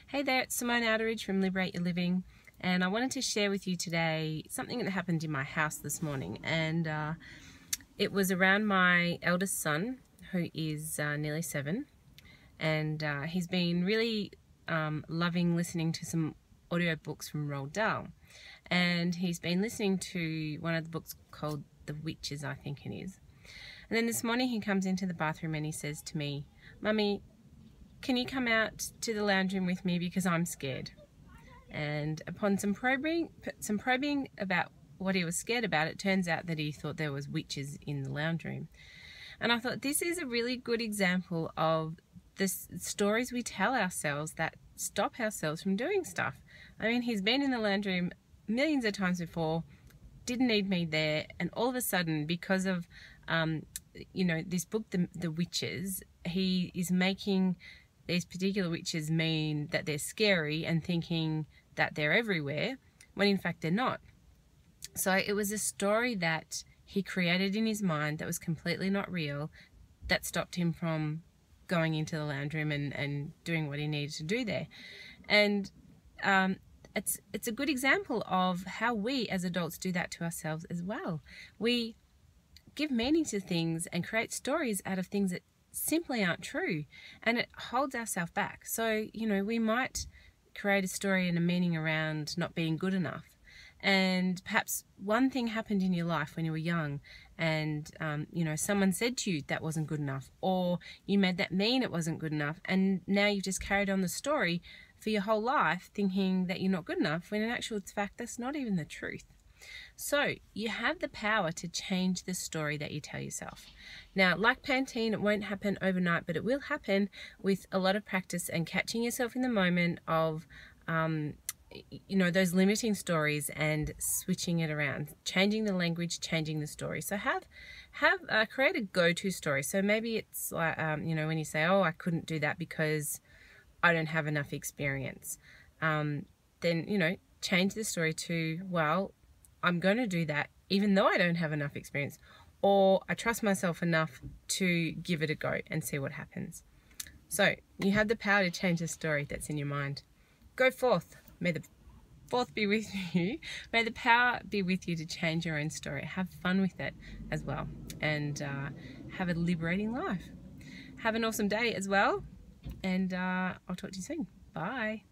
Hey there, it's Simone Outeridge from Liberate Your Living, and I wanted to share with you today something that happened in my house this morning. And it was around my eldest son, who is nearly 7, and he's been really loving listening to some audio books from Roald Dahl. And he's been listening to one of the books called The Witches, I think it is. And then this morning he comes into the bathroom and he says to me, "Mummy, can you come out to the lounge room with me because I'm scared?" And upon some probing about what he was scared about, it turns out that he thought there was witches in the lounge room. And I thought this is a really good example of the stories we tell ourselves that stop ourselves from doing stuff. I mean, he's been in the lounge room millions of times before, didn't need me there, and all of a sudden, because of this book, The Witches, he is making these particular witches mean that they're scary and thinking that they're everywhere, when in fact they're not. So it was a story that he created in his mind that was completely not real, that stopped him from going into the lounge room and doing what he needed to do there. And it's a good example of how we as adults do that to ourselves as well. We give meaning to things and create stories out of things that simply aren't true, and it holds ourselves back. So, we might create a story and a meaning around not being good enough. And perhaps one thing happened in your life when you were young, and someone said to you that wasn't good enough, or you made that mean it wasn't good enough, and now you've just carried on the story for your whole life thinking that you're not good enough, when in actual fact that's not even the truth. So you have the power to change the story that you tell yourself. Now, like Pantene, it won't happen overnight, but it will happen with a lot of practice and catching yourself in the moment of those limiting stories and switching it around, changing the language, changing the story. So create a go-to story. So maybe it's like when you say, "Oh, I couldn't do that because I don't have enough experience," then change the story to, "Well, I'm going to do that even though I don't have enough experience," or "I trust myself enough to give it a go and see what happens." So you have the power to change the story that's in your mind. Go forth. May the fourth be with you. May the power be with you to change your own story. Have fun with it as well, and have a liberating life. Have an awesome day as well, and I'll talk to you soon. Bye.